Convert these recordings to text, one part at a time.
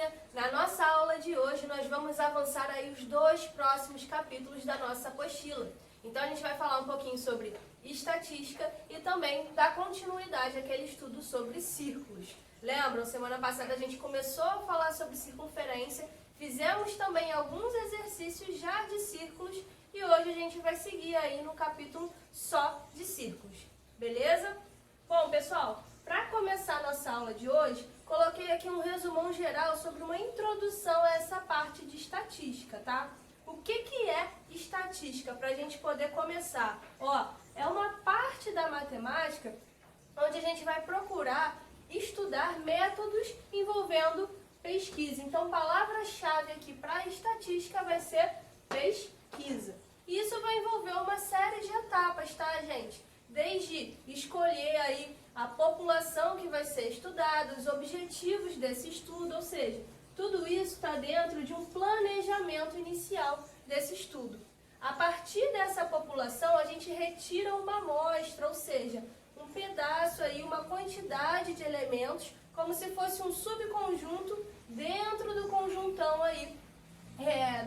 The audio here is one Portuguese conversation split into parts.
joinha. Na nossa aula de hoje nós vamos avançar aí os 2 próximos capítulos da nossa apostila. Então a gente vai falar um pouquinho sobre estatística e também dar continuidade àquele estudo sobre círculos. Lembram? Semana passada a gente começou a falar sobre circunferência, fizemos também alguns exercícios já de círculos e hoje a gente vai seguir aí no capítulo só de círculos. Beleza? Bom, pessoal, para começar a nossa aula de hoje, coloquei aqui um resumão geral sobre uma introdução a essa parte de estatística, tá? O que é estatística, para a gente poder começar? Ó, é uma parte da matemática onde a gente vai procurar estudar métodos envolvendo pesquisa. Então, palavra-chave aqui para estatística vai ser pesquisa. Isso vai envolver uma série de etapas, tá, gente? Desde escolher aí a população que vai ser estudada, os objetivos desse estudo, ou seja, tudo isso está dentro de um planejamento inicial desse estudo. A partir dessa população, a gente retira uma amostra, ou seja, um pedaço aí, uma quantidade de elementos, como se fosse um subconjunto dentro do conjuntão aí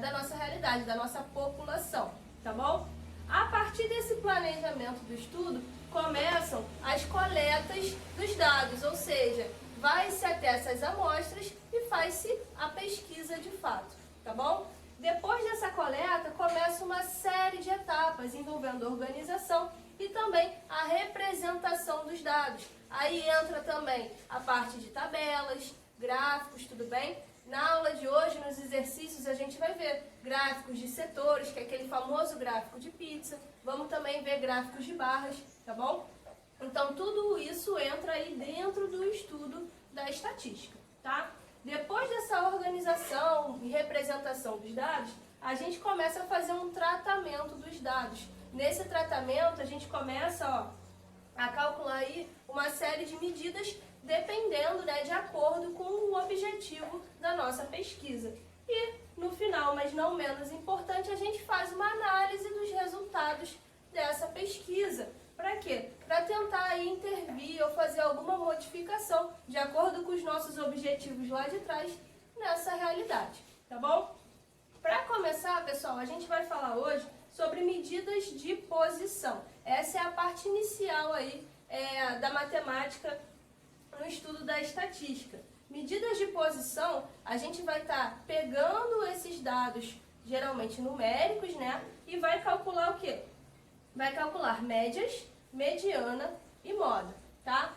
da nossa realidade, da nossa população, tá bom? A partir desse planejamento do estudo, começam as coletas dos dados, ou seja, vai-se até essas amostras e faz-se a pesquisa de fato, tá bom? Depois dessa coleta, começa uma série de etapas envolvendo a organização e também a representação dos dados. Aí entra também a parte de tabelas, gráficos, tudo bem? Na aula de hoje, nos exercícios, a gente vai ver gráficos de setores, que é aquele famoso gráfico de pizza. Vamos também ver gráficos de barras, tá bom? Então, tudo isso entra aí dentro do estudo da estatística, tá? Depois dessa organização e representação dos dados, a gente começa a fazer um tratamento dos dados. Nesse tratamento, a gente começa, a calcular aí uma série de medidas dependendo, de acordo com o objetivo da nossa pesquisa. E, no final, mas não menos importante, a gente faz uma análise dos resultados dessa pesquisa. Para quê? Para tentar aí intervir ou fazer alguma modificação de acordo com os nossos objetivos lá de trás nessa realidade, tá bom? Para começar, pessoal, a gente vai falar hoje sobre medidas de posição. Essa é a parte inicial aí da matemática no estudo da estatística. Medidas de posição, a gente vai estar pegando esses dados, geralmente numéricos, né? E vai calcular o quê? Vai calcular médias, mediana e moda, tá?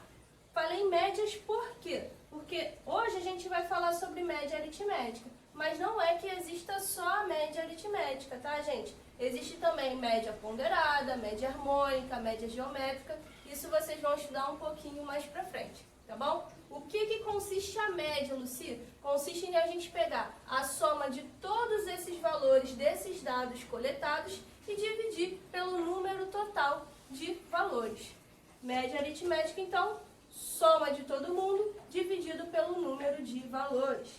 Falei médias por quê? Porque hoje a gente vai falar sobre média aritmética, mas não é que exista só a média aritmética, tá, gente? Existe também média ponderada, média harmônica, média geométrica. Isso vocês vão estudar um pouquinho mais pra frente, tá bom? O que consiste a média, Luci? Consiste em a gente pegar a soma de todos esses valores desses dados coletados e dividir pelo número total de valores. Média aritmética, então, soma de todo mundo dividido pelo número de valores.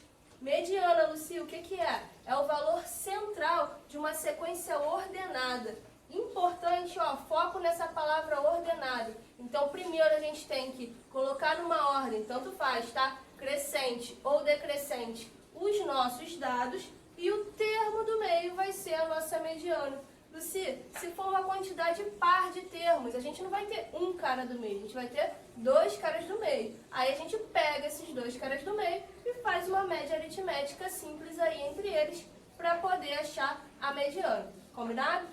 Mediana, Luci, o que é? É o valor central de uma sequência ordenada. Importante, foco nessa palavra ordenada. Então, primeiro a gente tem que colocar numa ordem, tanto faz, tá? Crescente ou decrescente, os nossos dados e o termo do meio vai ser a nossa mediana. Luci, se for uma quantidade par de termos, a gente não vai ter um cara do meio, a gente vai ter 2 caras do meio. Aí a gente pega esses 2 caras do meio e faz uma média aritmética simples aí entre eles para poder achar a mediana. Combinado?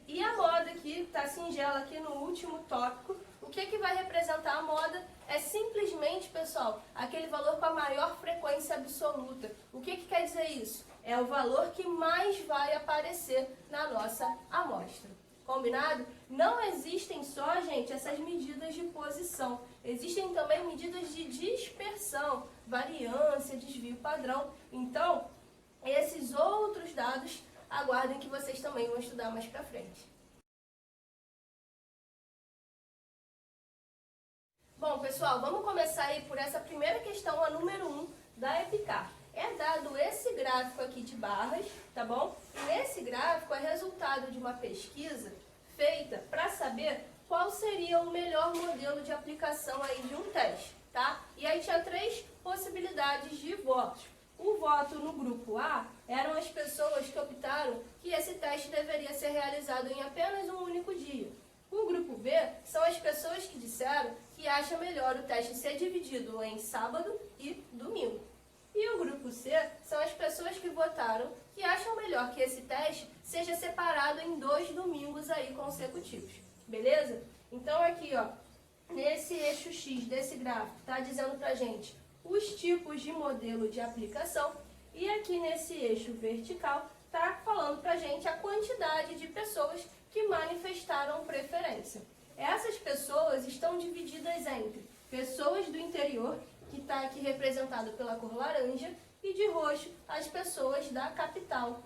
E a moda aqui, tá singela aqui no último tópico. O que vai representar a moda é simplesmente, pessoal, aquele valor com a maior frequência absoluta. O que quer dizer isso? É o valor que mais vai aparecer na nossa amostra. Combinado? Não existem só, gente, essas medidas de posição. Existem também medidas de dispersão, variância, desvio padrão. Então, esses outros dados, aguardem que vocês também vão estudar mais pra frente. Bom, pessoal, vamos começar aí por essa primeira questão, a número 1 da EPICAR. É dado esse gráfico aqui de barras, tá bom? E nesse gráfico é resultado de uma pesquisa feita para saber qual seria o melhor modelo de aplicação aí de um teste, tá? E aí tinha 3 possibilidades de votos. o voto no grupo A eram as pessoas que optaram que esse teste deveria ser realizado em apenas um único dia. O grupo B são as pessoas que disseram que acham melhor o teste ser dividido em sábado e domingo. E o grupo C são as pessoas que votaram que acham melhor que esse teste seja separado em 2 domingos aí consecutivos. Beleza? Então aqui, ó, nesse eixo X desse gráfico, está dizendo pra gente os tipos de modelo de aplicação, e aqui nesse eixo vertical está falando pra gente a quantidade de pessoas que manifestaram preferência. Essas pessoas estão divididas entre pessoas do interior, que está aqui representado pela cor laranja, e de roxo as pessoas da capital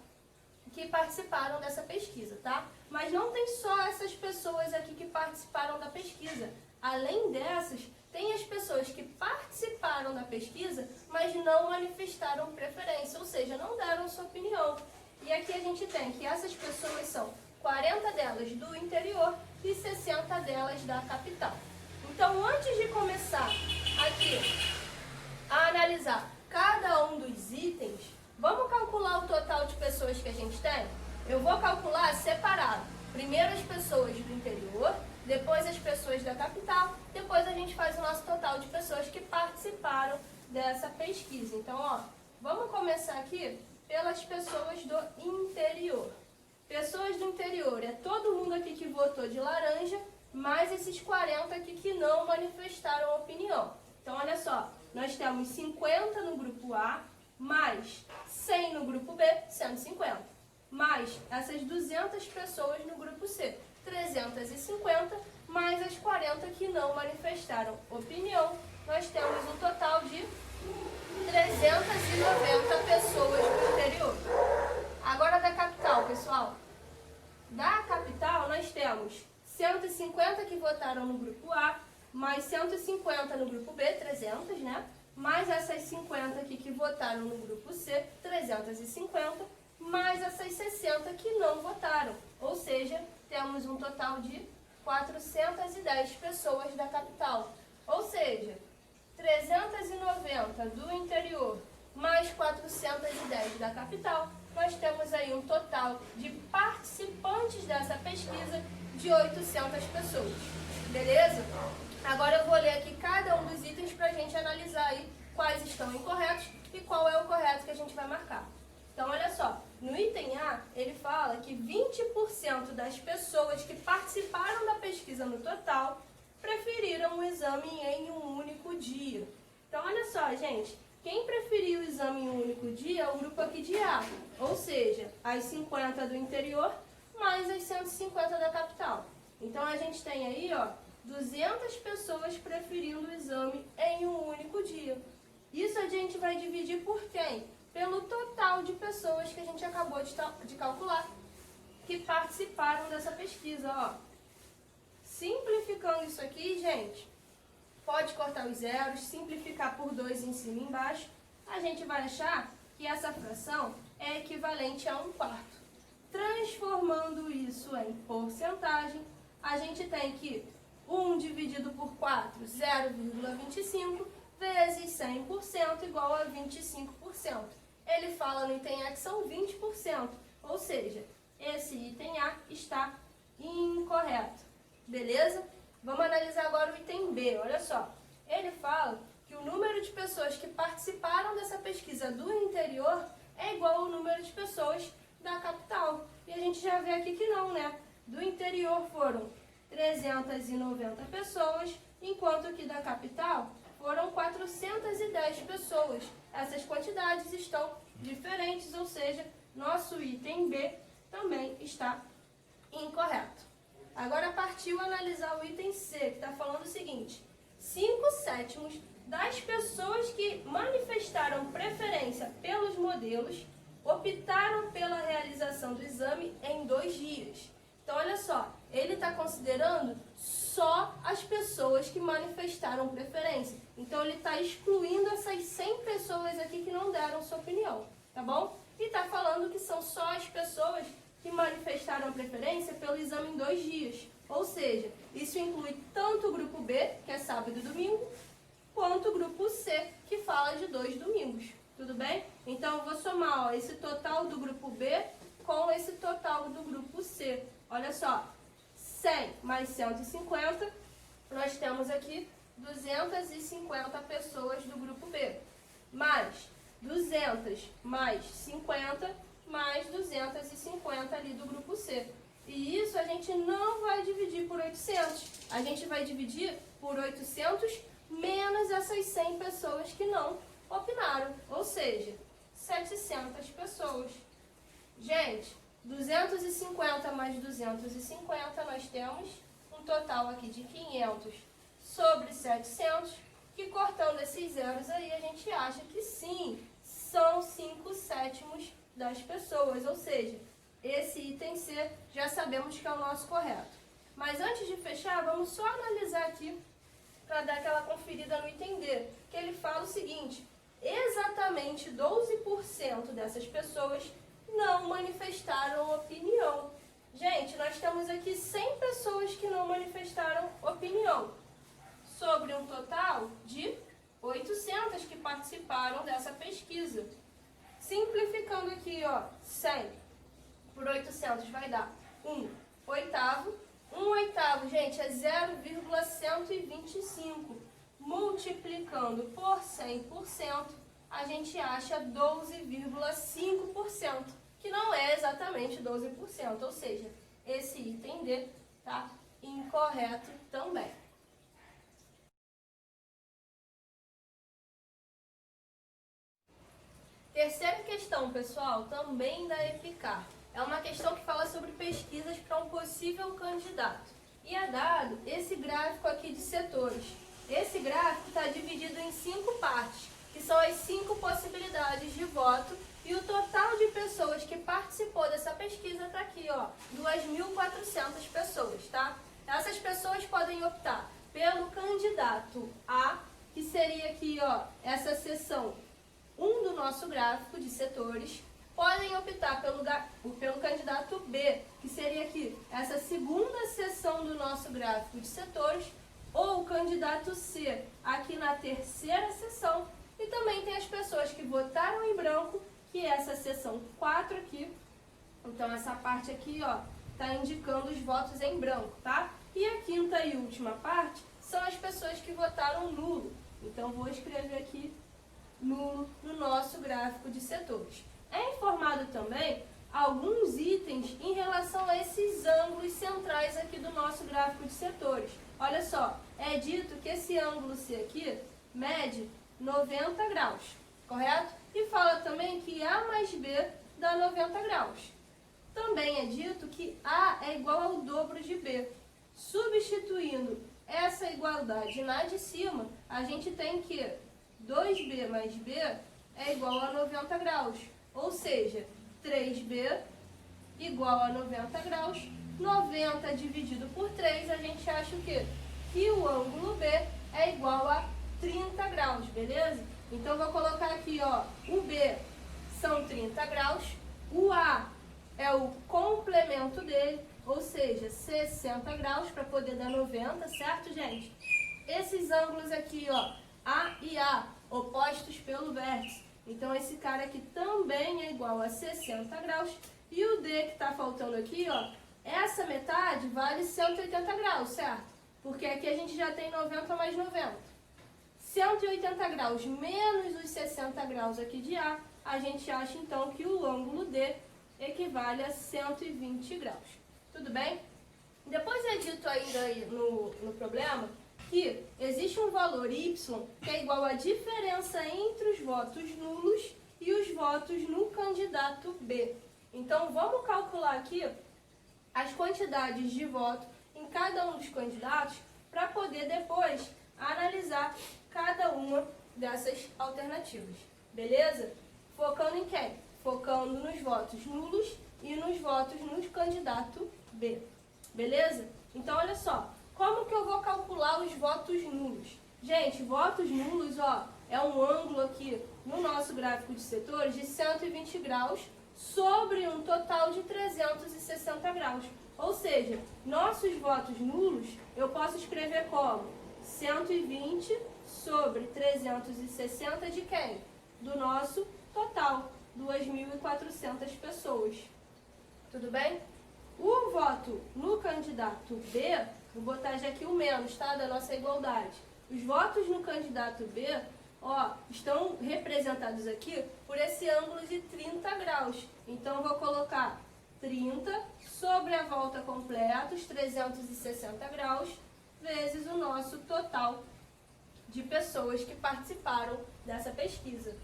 que participaram dessa pesquisa, tá? Mas não tem só essas pessoas aqui que participaram da pesquisa. Além dessas, tem as pessoas que participaram da pesquisa, mas não manifestaram preferência, ou seja, não deram sua opinião. E aqui a gente tem que essas pessoas são 40 delas do interior e 60 delas da capital. Então, antes de começar aqui a analisar cada um dos itens, vamos calcular o total de pessoas que a gente tem? Eu vou calcular separado. Primeiro as pessoas do interior, depois as pessoas da capital, depois a gente faz o nosso total de pessoas que participaram dessa pesquisa. Então, ó, vamos começar aqui pelas pessoas do interior. Pessoas do interior é todo mundo aqui que votou de laranja, mais esses 40 aqui que não manifestaram opinião. Então, olha só, nós temos 50 no grupo A, mais 100 no grupo B, 150. Mais essas 200 pessoas no grupo C, 350, mais as 40 que não manifestaram opinião, nós temos um total de 390 pessoas do interior. Agora da capital, pessoal. Da capital nós temos 150 que votaram no grupo A, mais 150 no grupo B, 300, né? Mais essas 50 aqui que votaram no grupo C, 350, mais essas 60 que não votaram. Ou seja, temos um total de 410 pessoas da capital. Ou seja, 390 do interior mais 410 da capital, nós temos aí um total de participantes dessa pesquisa de 800 pessoas. Beleza? Agora eu vou ler aqui cada um dos itens para a gente analisar aí quais estão incorretos e qual é o correto que a gente vai marcar. Então, olha só, no item A, ele fala que 20% das pessoas que participaram da pesquisa no total preferiram o exame em um único dia. Então, olha só, gente, quem preferiu o exame em um único dia é o grupo aqui de A, ou seja, as 50 do interior mais as 150 da capital. Então, a gente tem aí, ó, 200 pessoas preferindo o exame em um único dia. Isso a gente vai dividir por quem? Pelo total de pessoas que a gente acabou de calcular, que participaram dessa pesquisa, ó. Simplificando isso aqui, gente, pode cortar os zeros, simplificar por 2 em cima e embaixo, a gente vai achar que essa fração é equivalente a 1/4. Transformando isso em porcentagem, a gente tem que 1 dividido por 4, 0,25, vezes 100% igual a 25%. Ele fala no item A que são 20%, ou seja, esse item A está incorreto. Beleza? Vamos analisar agora o item B, olha só. Ele fala que o número de pessoas que participaram dessa pesquisa do interior é igual ao número de pessoas da capital. E a gente já vê aqui que não, né? Do interior foram 390 pessoas, enquanto que da capital foram 410 pessoas. Essas quantidades estão diferentes, ou seja, nosso item B também está incorreto. Agora partiu analisar o item C, que está falando o seguinte: 5/7 das pessoas que manifestaram preferência pelos modelos optaram pela realização do exame em 2 dias. Então, olha só, ele está considerando só as pessoas que manifestaram preferência. Então, ele está excluindo essas 100 pessoas aqui que não deram sua opinião, tá bom? E está falando que são só as pessoas que manifestaram preferência pelo exame em 2 dias. Ou seja, isso inclui tanto o grupo B, que é sábado e domingo, quanto o grupo C, que fala de 2 domingos. Tudo bem? Então, eu vou somar ó, esse total do grupo B com esse total do grupo C. Olha só, 100 mais 150, nós temos aqui 250 pessoas do grupo B. Mais 200 mais 50 mais 250 ali do grupo C. E isso a gente não vai dividir por 800. A gente vai dividir por 800 menos essas 100 pessoas que não opinaram. Ou seja, 700 pessoas. Gente, 250 mais 250, nós temos um total aqui de 500 sobre 700, que cortando esses zeros aí, a gente acha que sim, são 5/7 das pessoas. Ou seja, esse item C já sabemos que é o nosso correto. Mas antes de fechar, vamos só analisar aqui para dar aquela conferida no item D, que ele fala o seguinte: exatamente 12% dessas pessoas não manifestaram opinião. Gente, nós temos aqui 100 pessoas que não manifestaram opinião, sobre um total de 800 que participaram dessa pesquisa. Simplificando aqui, ó, 100 por 800 vai dar 1/8. 1/8, gente, é 0,125. Multiplicando por 100%, a gente acha 12,5%, que não é exatamente 12%, ou seja, esse item D está incorreto também. Terceira questão, pessoal, também da EPICAR. É uma questão que fala sobre pesquisas para um possível candidato. E é dado esse gráfico aqui de setores. Esse gráfico está dividido em 5 partes, que são as 5 possibilidades de voto, e o total de pessoas que participou dessa pesquisa está aqui, ó, 2.400 pessoas, tá? Essas pessoas podem optar pelo candidato A, que seria aqui, ó, essa seção 1 do nosso gráfico de setores. Podem optar pelo candidato B, que seria aqui essa segunda seção do nosso gráfico de setores, ou o candidato C, aqui na terceira seção. E também tem as pessoas que votaram em branco, que é essa seção 4 aqui. Então, essa parte aqui, ó, tá indicando os votos em branco, tá? E a quinta e última parte são as pessoas que votaram nulo. Então, vou escrever aqui nulo no nosso gráfico de setores. É informado também alguns itens em relação a esses ângulos centrais aqui do nosso gráfico de setores. Olha só, é dito que esse ângulo C aqui mede 90 graus, correto? E fala também que A mais B dá 90 graus. Também é dito que A é igual ao dobro de B. Substituindo essa igualdade na de cima, a gente tem que 2B mais B é igual a 90 graus. Ou seja, 3B igual a 90 graus. 90 dividido por 3, a gente acha o quê? Que o ângulo B é igual a 30 graus, beleza? Então, vou colocar aqui, ó, o B são 30 graus, o A é o complemento dele, ou seja, 60 graus para poder dar 90, certo, gente? Esses ângulos aqui, ó, A e A, opostos pelo vértice. Então, esse cara aqui também é igual a 60 graus. E o D que está faltando aqui, ó, essa metade vale 180 graus, certo? Porque aqui a gente já tem 90 mais 90. 180 graus menos os 60 graus aqui de A, a gente acha então que o ângulo D equivale a 120 graus. Tudo bem? Depois é dito ainda aí no problema que existe um valor y que é igual à diferença entre os votos nulos e os votos no candidato B. Então, vamos calcular aqui as quantidades de voto em cada um dos candidatos para poder depois analisar cada uma dessas alternativas. Beleza? Focando em quem? Focando nos votos nulos e nos votos no candidato B. Beleza? Então, olha só. Como que eu vou calcular os votos nulos? Gente, votos nulos, ó, é um ângulo aqui no nosso gráfico de setores de 120 graus sobre um total de 360 graus. Ou seja, nossos votos nulos eu posso escrever como 120 sobre 360 de quem? do nosso total, 2.400 pessoas. Tudo bem? O voto no candidato B, vou botar já aqui o menos, tá? Da nossa igualdade. Os votos no candidato B, ó, estão representados aqui por esse ângulo de 30 graus. Então, eu vou colocar 30 sobre a volta completa, os 360 graus, vezes o nosso total de pessoas que participaram dessa pesquisa.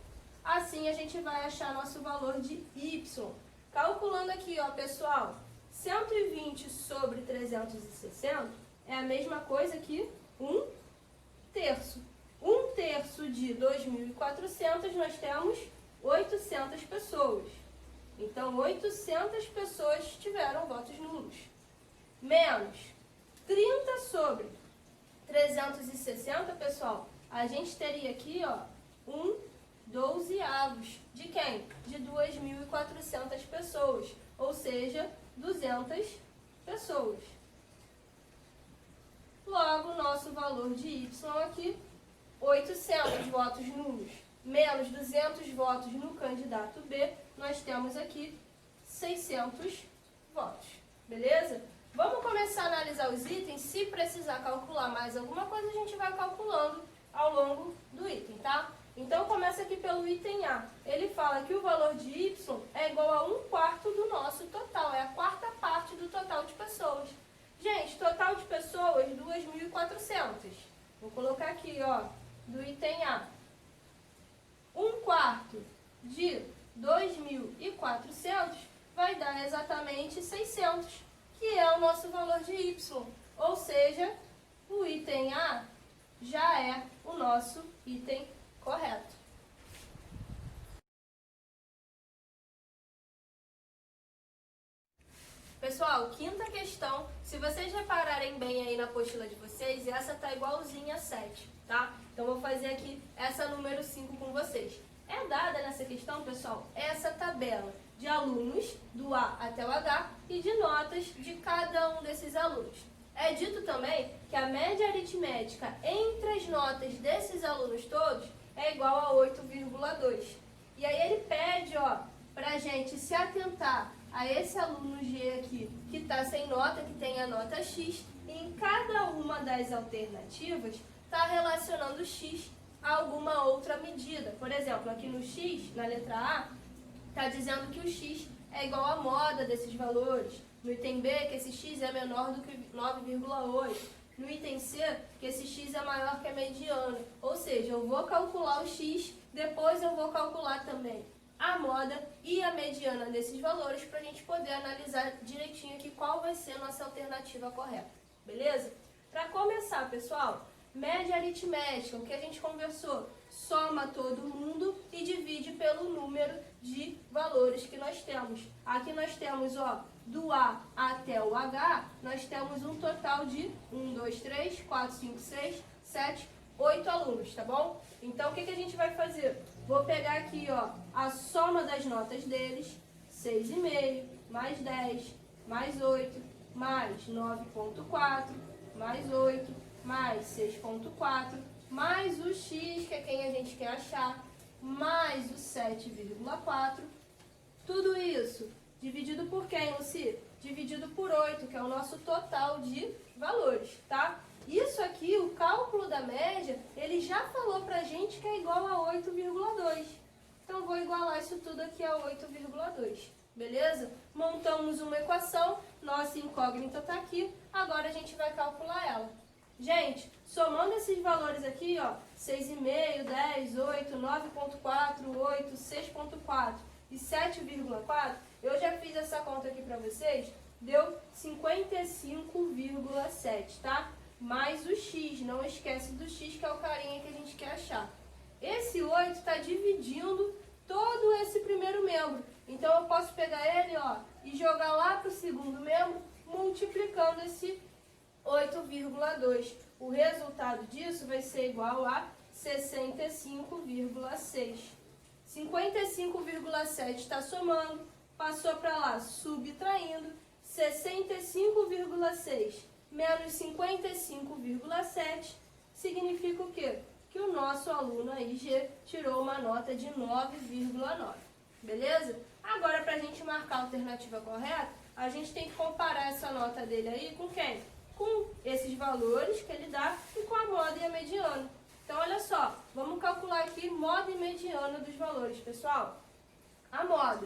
Assim, a gente vai achar nosso valor de Y. Calculando aqui, ó, pessoal, 120 sobre 360 é a mesma coisa que 1/3. 1/3 de 2.400, nós temos 800 pessoas. Então, 800 pessoas tiveram votos nulos. Menos 30 sobre 360, pessoal, a gente teria aqui, ó, 1/12 de quem? De 2.400 pessoas, ou seja, 200 pessoas. Logo, nosso valor de Y aqui, 800 votos nulos, menos 200 votos no candidato B, nós temos aqui 600 votos. Beleza? Vamos começar a analisar os itens. Se precisar calcular mais alguma coisa, a gente vai calculando ao longo do item, tá? Então, começa aqui pelo item A. Ele fala que o valor de Y é igual a 1/4 do nosso total. É a quarta parte do total de pessoas. Gente, total de pessoas, 2.400. Vou colocar aqui, ó, do item A. 1/4 de 2.400 vai dar exatamente 600, que é o nosso valor de Y. Ou seja, o item A já é o nosso item correto. Pessoal, quinta questão, se vocês repararem bem aí na apostila de vocês, essa tá igualzinha a 7, tá? Então, vou fazer aqui essa número 5 com vocês. É dada nessa questão, pessoal, essa tabela de alunos do A até o H e de notas de cada um desses alunos. É dito também que a média aritmética entre as notas desses alunos todos é igual a 8,2. E aí ele pede, ó, pra gente se atentar a esse aluno G aqui, que está sem nota, que tem a nota X, e em cada uma das alternativas está relacionando X a alguma outra medida. Por exemplo, aqui no X, na letra A, está dizendo que o X é igual à moda desses valores. No item B, que esse X é menor do que 9,8. No item C, que esse X é maior que a mediana. Ou seja, eu vou calcular o X, depois eu vou calcular também a moda e a mediana desses valores para a gente poder analisar direitinho aqui qual vai ser a nossa alternativa correta. Beleza? Para começar, pessoal, média aritmética, o que a gente conversou? Soma todo mundo e divide pelo número de valores que nós temos. Aqui nós temos, ó, do A até o H, nós temos um total de 1, 2, 3, 4, 5, 6, 7, 8 alunos, tá bom? Então, o que a gente vai fazer? Vou pegar aqui, ó, a soma das notas deles, 6,5, mais 10, mais 8, mais 9,4, mais 8, mais 6,4, mais o X, que é quem a gente quer achar, mais o 7,4. Tudo isso dividido por quem, Luci? Dividido por 8, que é o nosso total de valores, tá? Isso aqui, o cálculo da média, ele já falou pra gente que é igual a 8,2. Então, vou igualar isso tudo aqui a 8,2. Beleza? Montamos uma equação, nossa incógnita está aqui, agora a gente vai calcular ela. Gente, somando esses valores aqui, ó, 6,5, 10, 8, 9,4, 8, 6,4 e 7,4, eu já fiz essa conta aqui pra vocês, deu 55,7, tá? Mais o X, não esquece do X, que é o carinha que a gente quer achar. Esse 8 está dividindo todo esse primeiro membro. Então, eu posso pegar ele, ó, e jogar lá para o segundo membro, multiplicando esse 8,2. O resultado disso vai ser igual a 65,6. 55,7 está somando, passou para lá subtraindo, 65,6 menos 55,7 significa o quê? que o nosso aluno aí tirou uma nota de 9,9, beleza? Agora, para a gente marcar a alternativa correta, a gente tem que comparar essa nota dele aí com quem? Com esses valores que ele dá e com a moda e a mediana. Então, olha só, vamos calcular aqui moda e mediana dos valores, pessoal. A moda,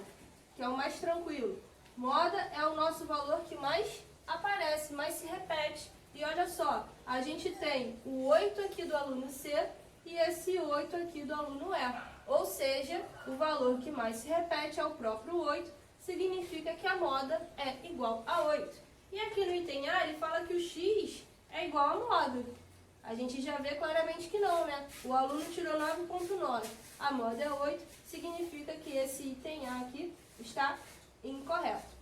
que é o mais tranquilo. Moda é o nosso valor que mais aparece, mais se repete. E olha só, a gente tem o 8 aqui do aluno C e esse 8 aqui do aluno E. Ou seja, o valor que mais se repete é o próprio 8, significa que a moda é igual a 8. E aqui no item A ele fala que o X é igual a moda. A gente já vê claramente que não, né? O aluno tirou 9,9. A moda é 8, significa que esse item A aqui está incorreto.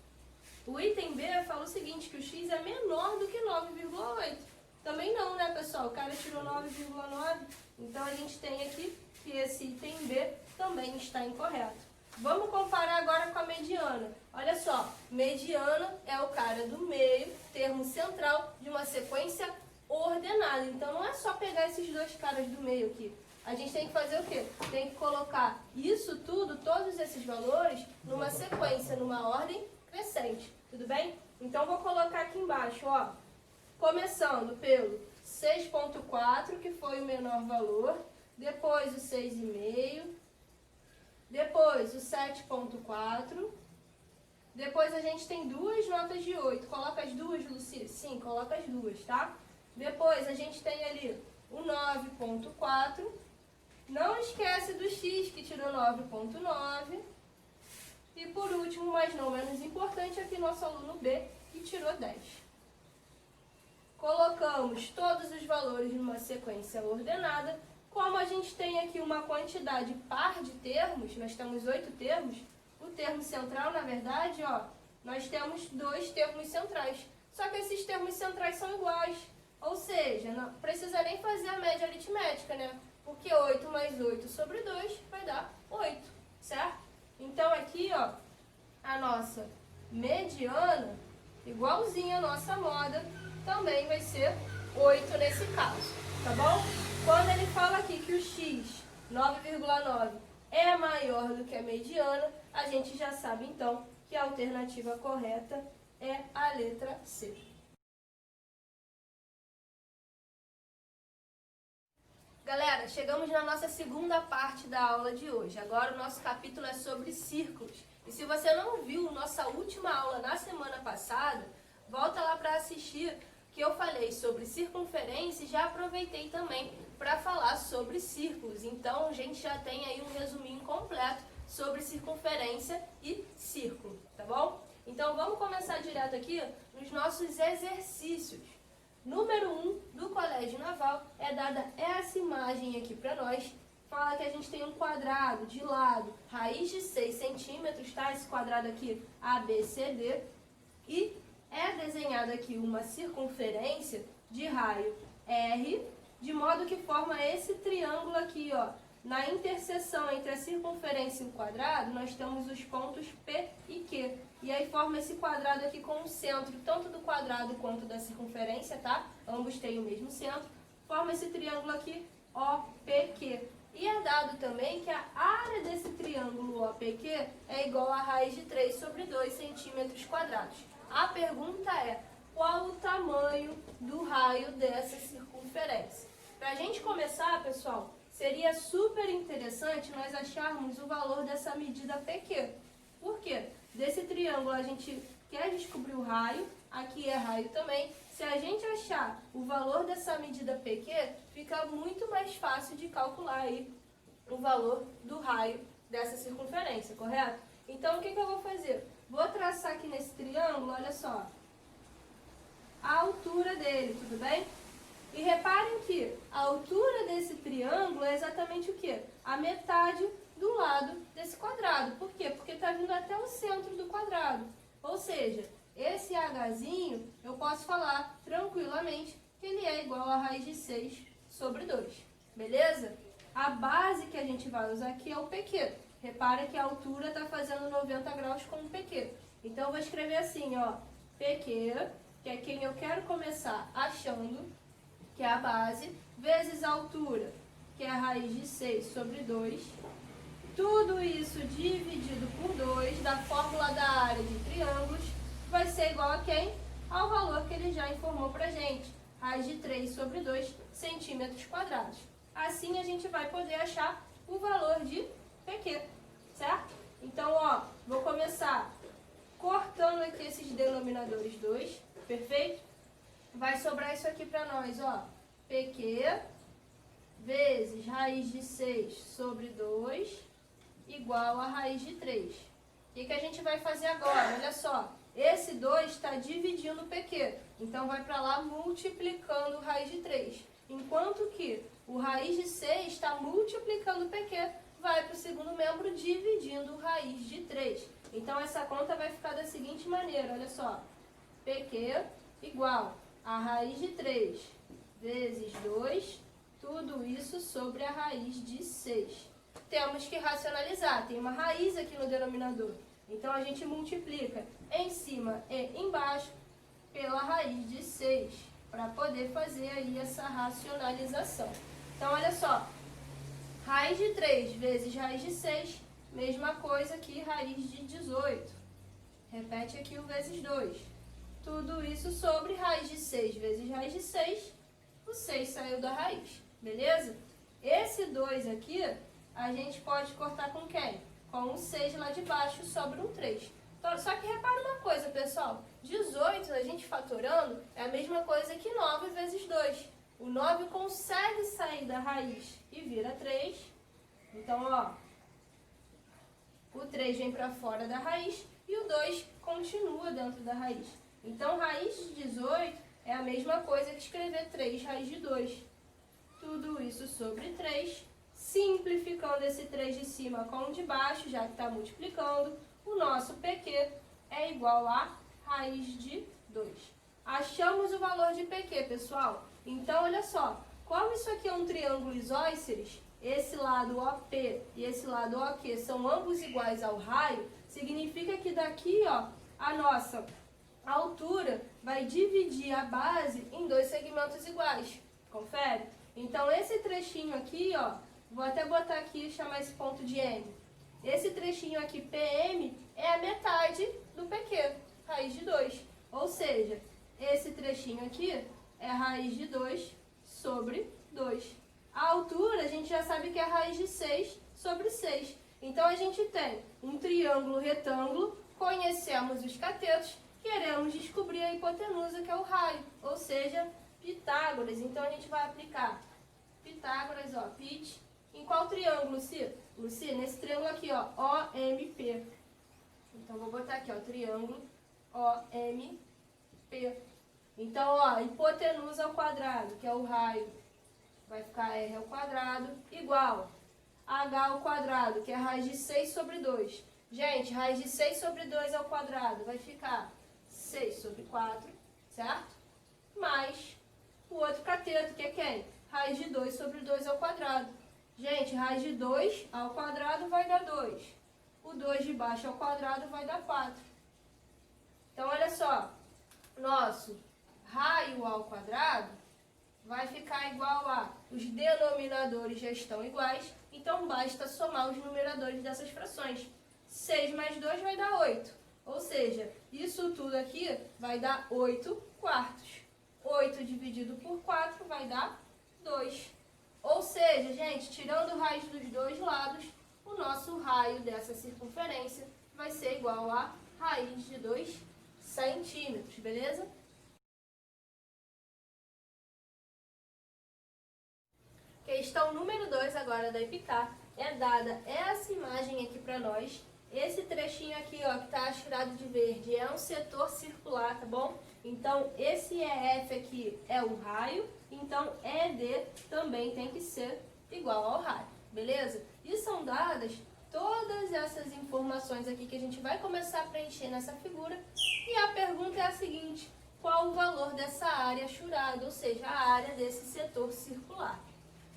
O item B fala o seguinte, que o X é menor do que 9,8. Também não, né, pessoal? O cara tirou 9,9, então a gente tem aqui que esse item B também está incorreto. Vamos comparar agora com a mediana. Olha só, mediana é o cara do meio, termo central de uma sequência ordenada. Então não é só pegar esses dois caras do meio aqui. A gente tem que fazer o quê? Tem que colocar isso tudo, todos esses valores, numa sequência, numa ordem crescente. Tudo bem? Então vou colocar aqui embaixo, ó. Começando pelo 6,4, que foi o menor valor. Depois o 6,5. Depois o 7,4. Depois a gente tem duas notas de 8. Coloca as duas, Luci? Sim, coloca as duas, tá? Depois a gente tem ali o 9,4. Não esquece do X, que tirou 9,9. E por último, mas não menos importante, aqui nosso aluno B, que tirou 10. Colocamos todos os valores numa sequência ordenada. Como a gente tem aqui uma quantidade par de termos, nós temos 8 termos, o termo central, na verdade, ó, nós temos 2 termos centrais. Só que esses termos centrais são iguais. Ou seja, não precisa nem fazer a média aritmética, né? Porque 8 mais 8 sobre 2 vai dar 8, certo? Então aqui, ó, a nossa mediana, igualzinha a nossa moda, também vai ser 8 nesse caso, tá bom? Quando ele fala aqui que o X, 9,9, é maior do que a mediana, a gente já sabe então que a alternativa correta é a letra C. Galera, chegamos na nossa segunda parte da aula de hoje. Agora o nosso capítulo é sobre círculos. E se você não viu nossa última aula na semana passada, volta lá para assistir, que eu falei sobre circunferência e já aproveitei também para falar sobre círculos. Então a gente já tem aí um resuminho completo sobre circunferência e círculo, tá bom? Então vamos começar direto aqui nos nossos exercícios. Número 1 do Colégio Naval é dada essa imagem aqui para nós. Fala que a gente tem um quadrado de lado, raiz de 6 centímetros, tá? Esse quadrado aqui, ABCD. E é desenhada aqui uma circunferência de raio R, de modo que forma esse triângulo aqui, ó. Na interseção entre a circunferência e o quadrado, nós temos os pontos P e Q. E aí forma esse quadrado aqui com o centro, tanto do quadrado quanto da circunferência, tá? Ambos têm o mesmo centro. Forma esse triângulo aqui, OPQ. E é dado também que a área desse triângulo OPQ é igual a raiz de 3 sobre 2 centímetros quadrados. A pergunta é, qual o tamanho do raio dessa circunferência? Para a gente começar, pessoal, seria super interessante nós acharmos o valor dessa medida PQ. Por quê? Desse triângulo a gente quer descobrir o raio, aqui é raio também. Se a gente achar o valor dessa medida PQ, fica muito mais fácil de calcular aí o valor do raio dessa circunferência, correto? Então o que eu vou fazer? Vou traçar aqui nesse triângulo, olha só, a altura dele, tudo bem? E reparem que a altura desse triângulo é exatamente o quê? A metade do lado desse quadrado. Por quê? Porque está vindo até o centro do quadrado. Ou seja, esse Hzinho, eu posso falar tranquilamente que ele é igual a raiz de 6 sobre 2. Beleza? A base que a gente vai usar aqui é o PQ. Repara que a altura está fazendo 90 graus com o PQ. Então, eu vou escrever assim, ó, PQ, que é quem eu quero começar achando, que é a base, vezes a altura. que é a raiz de 6 sobre 2. Tudo isso dividido por 2, da fórmula da área de triângulos, vai ser igual a quem? Ao valor que ele já informou pra gente, raiz de 3 sobre 2 centímetros quadrados. Assim a gente vai poder achar o valor de PQ, certo? Então, ó, vou começar cortando aqui esses denominadores 2, perfeito? Vai sobrar isso aqui para nós, ó, PQ vezes raiz de 6 sobre 2 igual a raiz de 3. O que a gente vai fazer agora? Olha só, esse 2 está dividindo o PQ, então vai para lá multiplicando raiz de 3. Enquanto que o raiz de 6 está multiplicando o PQ, vai para o segundo membro dividindo raiz de 3. Então, essa conta vai ficar da seguinte maneira, olha só. PQ igual a raiz de 3 vezes 2, tudo isso sobre a raiz de 6. Temos que racionalizar, tem uma raiz aqui no denominador. Então, a gente multiplica em cima e embaixo pela raiz de 6, para poder fazer aí essa racionalização. Então, olha só. Raiz de 3 vezes raiz de 6, mesma coisa que raiz de 18. Repete aqui o vezes 2. Tudo isso sobre raiz de 6 vezes raiz de 6. O 6 saiu da raiz, beleza? Esse 2 aqui, a gente pode cortar com quem? Com o 6 lá de baixo, sobra um 3. Então, só que repara uma coisa, pessoal. 18, a gente fatorando, é a mesma coisa que 9 vezes 2. O 9 consegue sair da raiz e vira 3. Então, ó, o 3 vem para fora da raiz e o 2 continua dentro da raiz. Então, raiz de 18 é a mesma coisa que escrever 3 raiz de 2. Tudo isso sobre 3, simplificando esse 3 de cima com o de baixo, já que está multiplicando, o nosso PQ é igual a raiz de 2. Achamos o valor de PQ, pessoal. Então, olha só, como isso aqui é um triângulo isósceles, esse lado OP e esse lado OQ são ambos iguais ao raio, significa que daqui, ó, a nossa altura vai dividir a base em dois segmentos iguais. Confere? Então, esse trechinho aqui, ó, vou até botar aqui e chamar esse ponto de M. Esse trechinho aqui, PM, é a metade do PQ, raiz de 2. Ou seja, esse trechinho aqui é a raiz de 2 sobre 2. A altura, a gente já sabe que é a raiz de 6 sobre 6. Então, a gente tem um triângulo retângulo, conhecemos os catetos, queremos descobrir a hipotenusa, que é o raio, ou seja, Pitágoras. Então, a gente vai aplicar Pitágoras, ó, Pit. Em qual triângulo, Luci? Luci, nesse triângulo aqui, ó, OMP. Então, vou botar aqui, ó, triângulo OMP. Então, ó, hipotenusa ao quadrado, que é o raio, vai ficar R ao quadrado, igual a H ao quadrado, que é a raiz de 6 sobre 2. Gente, raiz de 6 sobre 2 ao quadrado vai ficar 6 sobre 4, certo? Mais o outro cateto, que é quem? Raiz de 2 sobre 2 ao quadrado. Gente, raiz de 2 ao quadrado vai dar 2. O 2 de baixo ao quadrado vai dar 4. Então, olha só, nosso raio ao quadrado vai ficar igual a, os denominadores já estão iguais, então basta somar os numeradores dessas frações. 6 mais 2 vai dar 8, ou seja, isso tudo aqui vai dar 8 quartos. 8 dividido por 4 vai dar 2. Ou seja, gente, tirando o raiz dos dois lados, o nosso raio dessa circunferência vai ser igual a raiz de 2 centímetros, beleza? Questão número 2 agora da EPICAR, é dada essa imagem aqui para nós. Esse trechinho aqui, ó, que está assurado de verde, é um setor circular, tá bom? Então, esse EF aqui é o raio, então ED também tem que ser igual ao raio, beleza? E são dadas todas essas informações aqui que a gente vai começar a preencher nessa figura. E a pergunta é a seguinte: qual o valor dessa área assurada, ou seja, a área desse setor circular?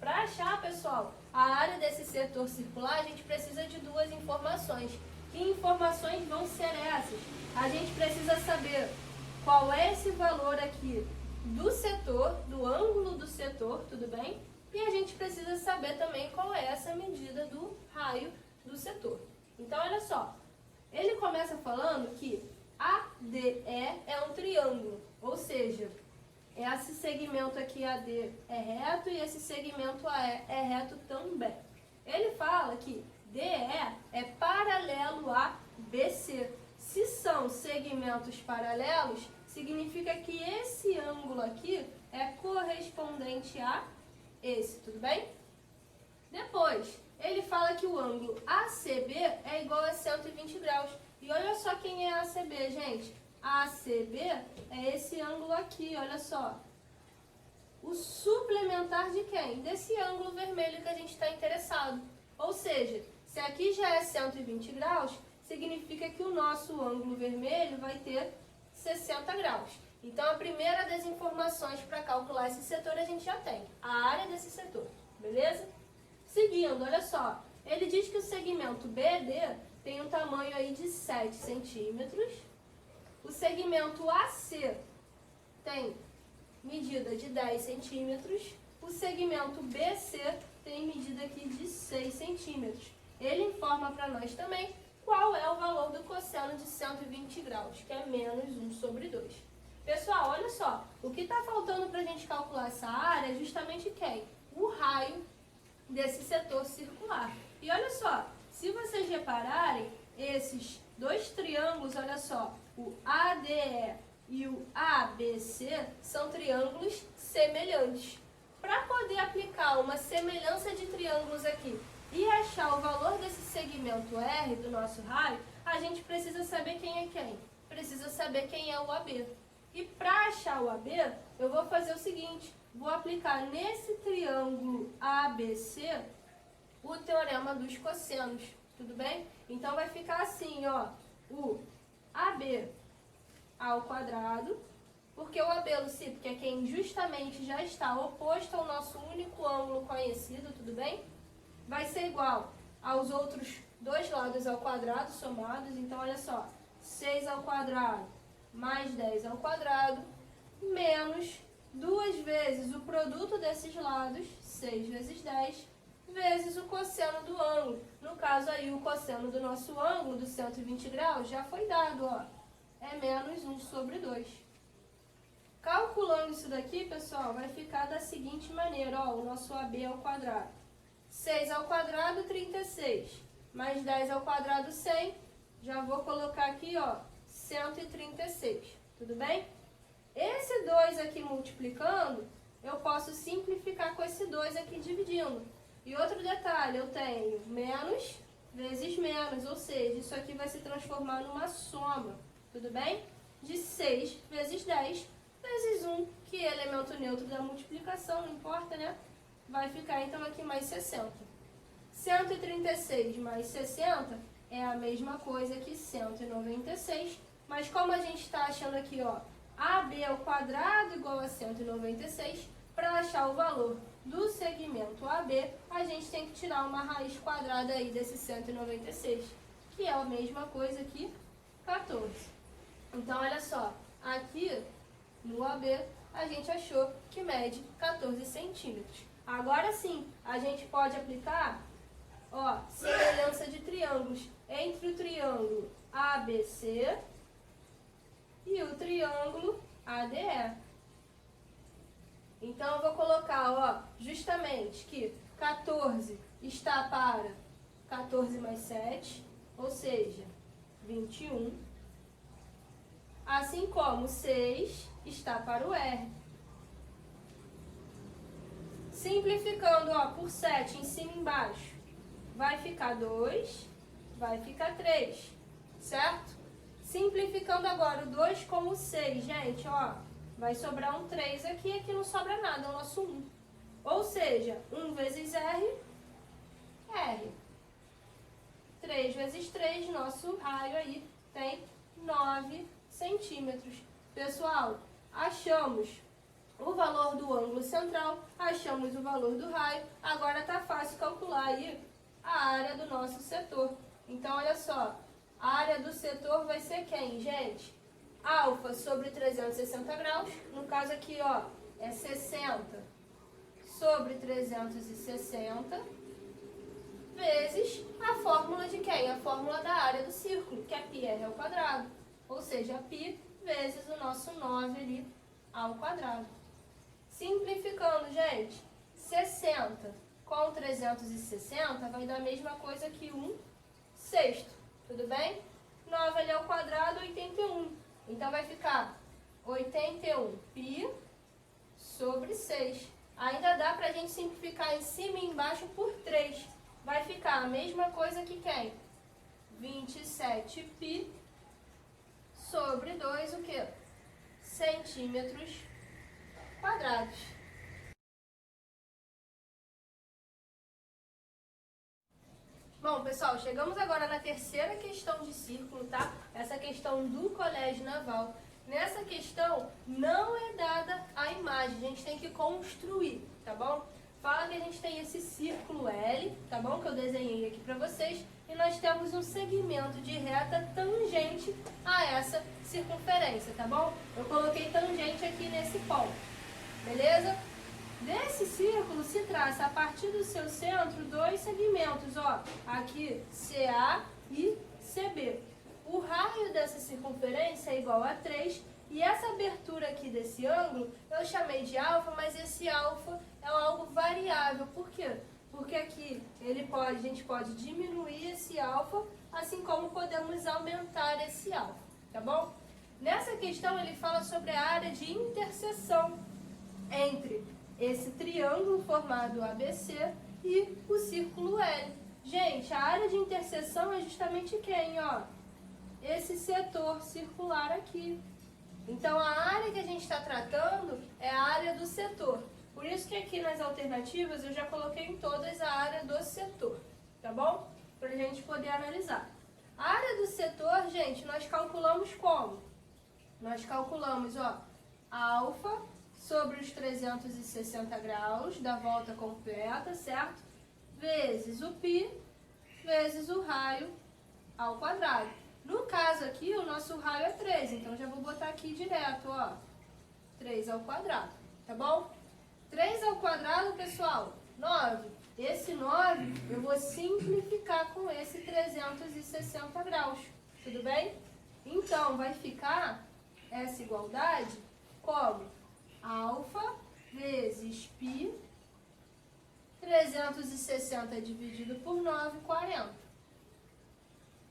Para achar, pessoal, a área desse setor circular, a gente precisa de duas informações. Que informações vão ser essas? A gente precisa saber qual é esse valor aqui do setor, do ângulo do setor, tudo bem? E a gente precisa saber também qual é essa medida do raio do setor. Então, olha só, ele começa falando que ADE é um triângulo, ou seja, esse segmento aqui AD é reto e esse segmento AE é reto também. Ele fala que DE é paralelo a BC. Se são segmentos paralelos, significa que esse ângulo aqui é correspondente a esse, tudo bem? Depois, ele fala que o ângulo ACB é igual a 120 graus. E olha só quem é ACB, gente. ACB é esse ângulo aqui, olha só. O suplementar de quem? Desse ângulo vermelho que a gente está interessado. Ou seja, se aqui já é 120 graus, significa que o nosso ângulo vermelho vai ter 60 graus. Então, a primeira das informações para calcular esse setor a gente já tem. A área desse setor, beleza? Seguindo, olha só. Ele diz que o segmento BD tem um tamanho aí de 7 centímetros. O segmento AC tem medida de 10 centímetros. O segmento BC tem medida aqui de 6 centímetros. Ele informa para nós também qual é o valor do cosseno de 120 graus, que é menos 1 sobre 2. Pessoal, olha só, o que está faltando para a gente calcular essa área é justamente quem? O raio desse setor circular. E olha só, se vocês repararem, esses dois triângulos, olha só, o ADE e o ABC são triângulos semelhantes. Para poder aplicar uma semelhança de triângulos aqui e achar o valor desse segmento R do nosso raio, a gente precisa saber quem é quem. Precisa saber quem é o AB. E para achar o AB, eu vou fazer o seguinte, vou aplicar nesse triângulo ABC o teorema dos cossenos, tudo bem? Então vai ficar assim, ó, o AB ao quadrado, porque o AB, Luci, porque é quem justamente já está oposto ao nosso único ângulo conhecido, tudo bem? Vai ser igual aos outros dois lados ao quadrado somados, então olha só, 6 ao quadrado mais 10 ao quadrado, menos 2 vezes o produto desses lados, 6 vezes 10, vezes o cosseno do ângulo. No caso aí, o cosseno do nosso ângulo, do 120 graus, já foi dado, ó. É menos 1 sobre 2. Calculando isso daqui, pessoal, vai ficar da seguinte maneira, ó, o nosso AB ao quadrado. 6 ao quadrado, 36. Mais 10 ao quadrado, 100. Já vou colocar aqui, ó, 136, tudo bem? Esse 2 aqui multiplicando, eu posso simplificar com esse 2 aqui dividindo. E outro detalhe, eu tenho menos vezes menos, ou seja, isso aqui vai se transformar numa soma, tudo bem? De 6 vezes 10 vezes 1, que é elemento neutro da multiplicação, não importa, né? Vai ficar então aqui mais 60. 136 mais 60 é a mesma coisa que 196, mas como a gente está achando aqui, ó, AB ao quadrado igual a 196, para achar o valor do segmento AB, a gente tem que tirar uma raiz quadrada aí desse 196, que é a mesma coisa que 14. Então, olha só, aqui no AB, a gente achou que mede 14 centímetros. Agora sim, a gente pode aplicar, ó, semelhança de triângulos entre o triângulo ABC e o triângulo ADE. Então, eu vou colocar, ó, justamente que 14 está para 14 mais 7, ou seja, 21. Assim como 6 está para o R. Simplificando, ó, por 7 em cima e embaixo, vai ficar 2, vai ficar 3, certo? Simplificando agora o 2 com o 6, gente, ó, vai sobrar um 3 aqui e aqui não sobra nada, é o nosso 1. Ou seja, 1 vezes R, R. 3 vezes 3, nosso raio aí tem 9 centímetros. Pessoal, achamos o valor do ângulo central, achamos o valor do raio, agora tá fácil calcular aí a área do nosso setor. Então, olha só, a área do setor vai ser quem, gente? Alfa sobre 360 graus, no caso aqui, ó, é 60 sobre 360 vezes a fórmula de quem? A fórmula da área do círculo, que é πr ao quadrado. Ou seja, π vezes o nosso 9 ali ao quadrado. Simplificando, gente, 60 com 360 vai dar a mesma coisa que 1/6. Tudo bem? 9 ali ao quadrado, 81. Então vai ficar 81 π sobre 6. Ainda dá pra gente simplificar em cima e embaixo por 3. Vai ficar a mesma coisa que quem? 27 π sobre 2, o quê? Centímetros quadrados. Bom, pessoal, chegamos agora na terceira questão de círculo, tá? Essa questão do Colégio Naval. Nessa questão, não é dada a imagem, a gente tem que construir, tá bom? Fala que a gente tem esse círculo L, tá bom? Que eu desenhei aqui pra vocês. E nós temos um segmento de reta tangente a essa circunferência, tá bom? Eu coloquei tangente aqui nesse ponto, beleza? Desse círculo se traça a partir do seu centro dois segmentos, ó, aqui CA e CB. O raio dessa circunferência é igual a 3 e essa abertura aqui desse ângulo eu chamei de alfa, mas esse alfa é algo variável. Por quê? Porque aqui a gente pode diminuir esse alfa, assim como podemos aumentar esse alfa, tá bom? Nessa questão ele fala sobre a área de interseção entre esse triângulo formado ABC e o círculo L. Gente, a área de interseção é justamente quem, ó? Esse setor circular aqui. Então, a área que a gente está tratando é a área do setor. Por isso que aqui nas alternativas eu já coloquei em todas a área do setor, tá bom? Para a gente poder analisar. A área do setor, gente, nós calculamos como? Nós calculamos, ó, alfa sobre os 360 graus da volta completa, certo? Vezes o π, vezes o raio ao quadrado. No caso aqui, o nosso raio é 3, então já vou botar aqui direto, ó, 3 ao quadrado, tá bom? 3 ao quadrado, pessoal, 9. Esse 9 eu vou simplificar com esse 360 graus, tudo bem? Então, vai ficar essa igualdade como alfa vezes π, 360 dividido por 9, 40.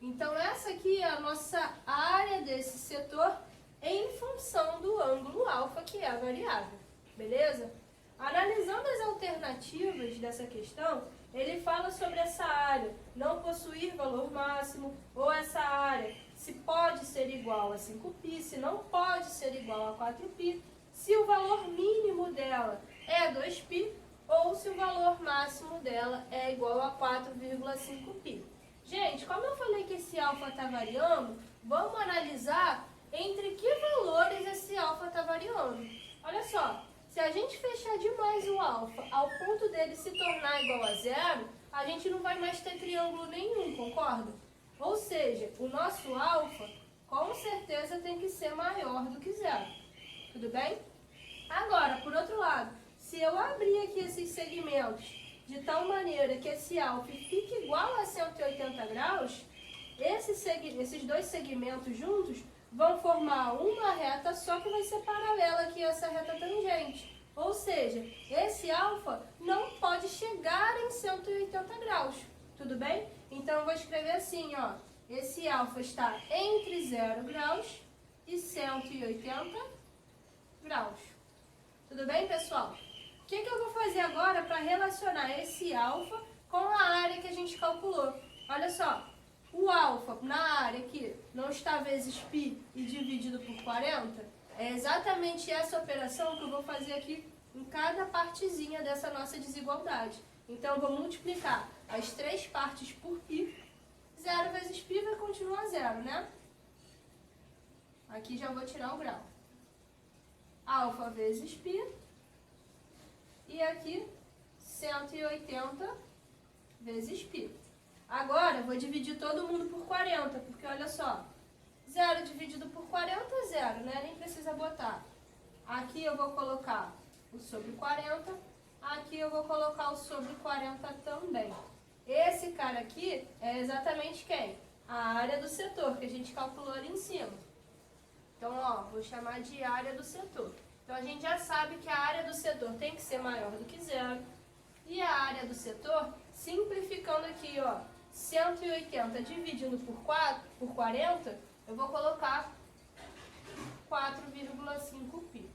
Então, essa aqui é a nossa área desse setor em função do ângulo alfa, que é a variável, beleza? Analisando as alternativas dessa questão, ele fala sobre essa área não possuir valor máximo, ou essa área se pode ser igual a 5π, se não pode ser igual a 4π, se o valor mínimo dela é 2π, ou se o valor máximo dela é igual a 4,5π. Gente, como eu falei que esse alfa está variando, vamos analisar entre que valores esse alfa está variando. Olha só, se a gente fechar demais o alfa ao ponto dele se tornar igual a zero, a gente não vai mais ter triângulo nenhum, concorda? Ou seja, o nosso alfa com certeza tem que ser maior do que zero. Tudo bem? Agora, por outro lado, se eu abrir aqui esses segmentos de tal maneira que esse alfa fique igual a 180 graus, esses dois segmentos juntos vão formar uma reta só que vai ser paralela aqui a essa reta tangente. Ou seja, esse alfa não pode chegar em 180 graus. Tudo bem? Então, eu vou escrever assim, ó. Esse alfa está entre 0 graus e 180 graus. Tudo bem, pessoal? O que eu vou fazer agora para relacionar esse alfa com a área que a gente calculou? Olha só, o alfa na área aqui não está vezes π e dividido por 40? É exatamente essa operação que eu vou fazer aqui em cada partezinha dessa nossa desigualdade. Então, eu vou multiplicar as três partes por π. 0 vezes π vai continuar 0, né? Aqui já vou tirar o grau. Alfa vezes π. E aqui, 180 vezes π. Agora, eu vou dividir todo mundo por 40, porque olha só, 0 dividido por 40 é 0, né? Nem precisa botar. Aqui eu vou colocar o sobre 40, Aqui eu vou colocar o sobre 40 também. Esse cara aqui é exatamente quem? A área do setor, que a gente calculou ali em cima. Então, ó, vou chamar de área do setor. Então, a gente já sabe que a área do setor tem que ser maior do que zero. E a área do setor, simplificando aqui, ó, 180 dividindo por 40, eu vou colocar 4,5 π.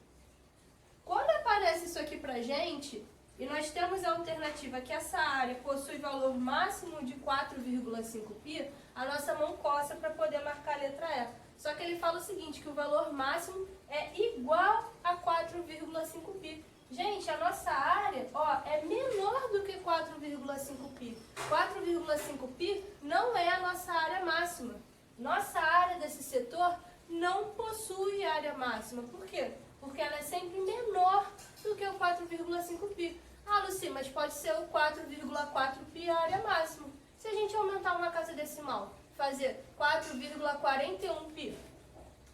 Quando aparece isso aqui pra gente, e nós temos a alternativa que essa área possui valor máximo de 4,5 π, a nossa mão coça para poder marcar a letra E. Só que ele fala o seguinte, que o valor máximo é igual a 4,5 π. Gente, a nossa área, ó, é menor do que 4,5 π. 4,5 π não é a nossa área máxima. Nossa área desse setor não possui área máxima. Por quê? Porque ela é sempre menor do que o 4,5 π. Ah, Luci, mas pode ser o 4,4 π a área máxima. Se a gente aumentar uma casa decimal, fazer 4,41 π.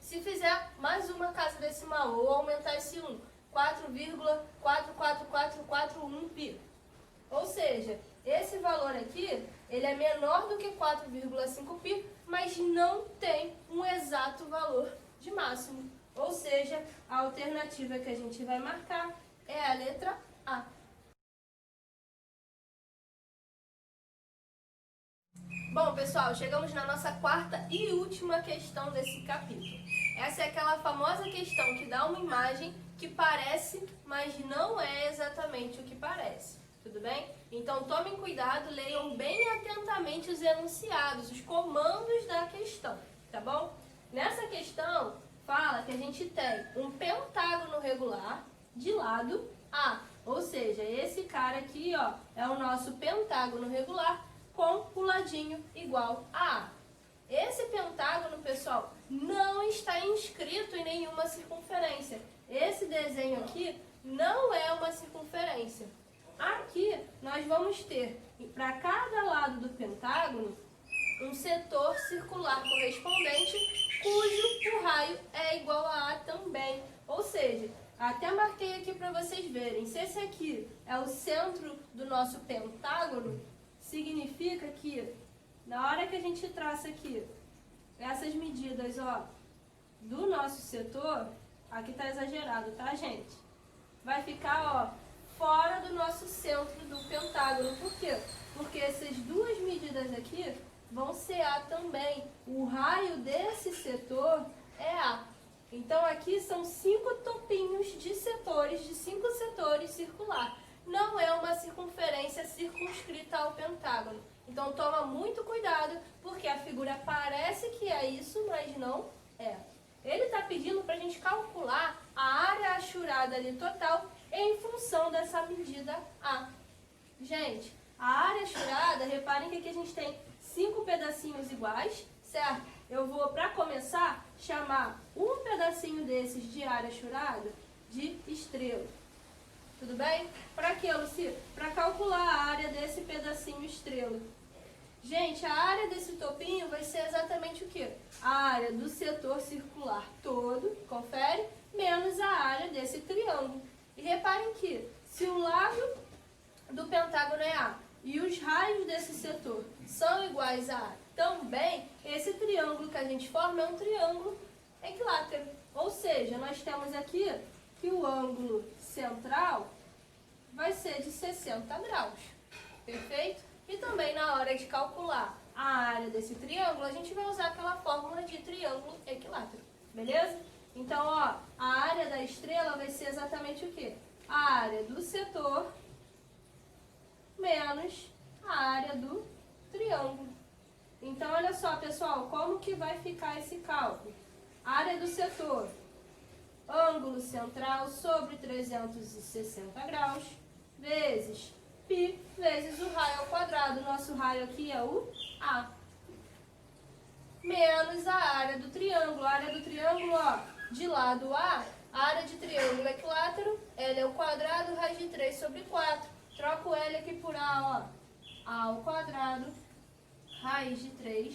Se fizer mais uma casa decimal ou aumentar esse 1, 4,44441 π. Ou seja, esse valor aqui, ele é menor do que 4,5 π, mas não tem um exato valor de máximo. Ou seja, a alternativa que a gente vai marcar é a letra A. Bom, pessoal, chegamos na nossa quarta e última questão desse capítulo. Essa é aquela famosa questão que dá uma imagem que parece, mas não é exatamente o que parece. Tudo bem? Então tomem cuidado, leiam bem atentamente os enunciados, os comandos da questão, tá bom? Nessa questão, fala que a gente tem um pentágono regular de lado A. Ou seja, esse cara aqui, ó, é o nosso pentágono regular com o ladinho igual a A. Esse pentágono, pessoal, não está inscrito em nenhuma circunferência. Esse desenho aqui não é uma circunferência. Aqui nós vamos ter, para cada lado do pentágono, um setor circular correspondente, cujo o raio é igual a A também. Ou seja, até marquei aqui para vocês verem, se esse aqui é o centro do nosso pentágono, significa que na hora que a gente traça aqui essas medidas, ó, do nosso setor, aqui tá exagerado, tá, gente? Vai ficar, ó, fora do nosso centro do pentágono. Por quê? Porque essas duas medidas aqui vão ser A também. O raio desse setor é A. Então aqui são 5 topinhos de setores, de 5 setores circular. Não é uma circunferência circunscrita ao pentágono. Então toma muito cuidado, porque a figura parece que é isso, mas não é. Ele está pedindo para a gente calcular a área achurada ali total em função dessa medida A. Gente, a área achurada, reparem que aqui a gente tem 5 pedacinhos iguais, certo? Eu vou, para começar, chamar um pedacinho desses de área achurada de estrela. Tudo bem? Para quê, Luci? Para calcular a área desse pedacinho estrela. Gente, a área desse topinho vai ser exatamente o quê? A área do setor circular todo, confere, menos a área desse triângulo. E reparem que, se o lado do pentágono é A e os raios desse setor são iguais a A também, esse triângulo que a gente forma é um triângulo equilátero. Ou seja, nós temos aqui que o ângulo central vai ser de 60 graus. Perfeito? E também na hora de calcular a área desse triângulo, a gente vai usar aquela fórmula de triângulo equilátero. Beleza? Então, ó, a área da estrela vai ser exatamente o quê? A área do setor menos a área do triângulo. Então, olha só, pessoal, como que vai ficar esse cálculo? Área do setor, ângulo central sobre 360 graus, vezes π, vezes o raio ao quadrado. Nosso raio aqui é o A. Menos a área do triângulo. A área do triângulo, ó, de lado A, a área de triângulo equilátero, L é o quadrado, raiz de 3 sobre 4. Troco o L aqui por A, ó. A ao quadrado, raiz de 3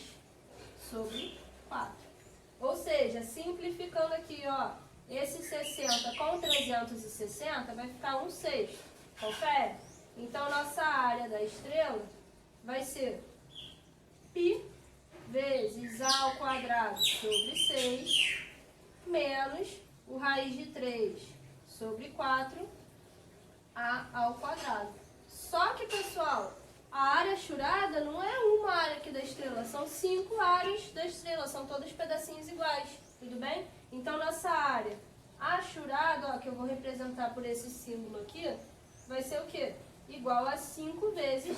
sobre 4. Ou seja, simplificando aqui, ó, esse 60 com 360 vai ficar 1/6. Confere? Então, nossa área da estrela vai ser π vezes a ao quadrado sobre 6, menos o raiz de 3 sobre 4, a ao quadrado. Só que, pessoal, a área achurada não é uma área aqui da estrela, são 5 áreas da estrela, são todos pedacinhos iguais, tudo bem? Então, nossa área achurada, ó, que eu vou representar por esse símbolo aqui, vai ser o quê? Igual a 5 vezes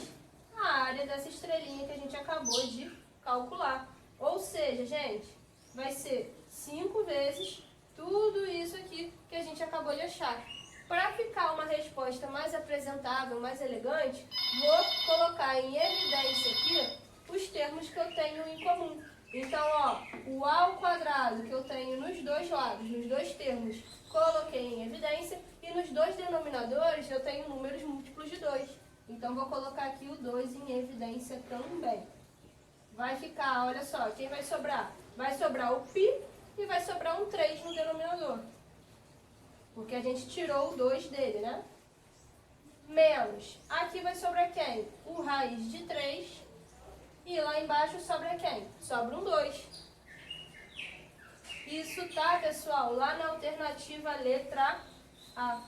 a área dessa estrelinha que a gente acabou de calcular. Ou seja, gente, vai ser 5 vezes tudo isso aqui que a gente acabou de achar. Para ficar uma resposta mais apresentável, mais elegante, vou colocar em evidência aqui os termos que eu tenho em comum. Então, ó, o a ao quadrado que eu tenho nos dois lados, nos dois termos, coloquei em evidência. E nos dois denominadores eu tenho números múltiplos de 2. Então, vou colocar aqui o 2 em evidência também. Vai ficar, olha só, quem vai sobrar? Vai sobrar o π e vai sobrar um 3 no denominador. Porque a gente tirou o 2 dele, né? Menos. Aqui vai sobrar quem? O raiz de 3. E lá embaixo sobra quem? Sobra um 2. Isso tá, pessoal, lá na alternativa letra A.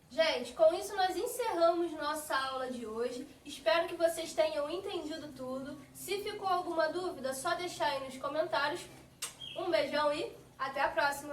Gente, com isso nós encerramos nossa aula de hoje. Espero que vocês tenham entendido tudo. Se ficou alguma dúvida, só deixar aí nos comentários. Um beijão e até a próxima!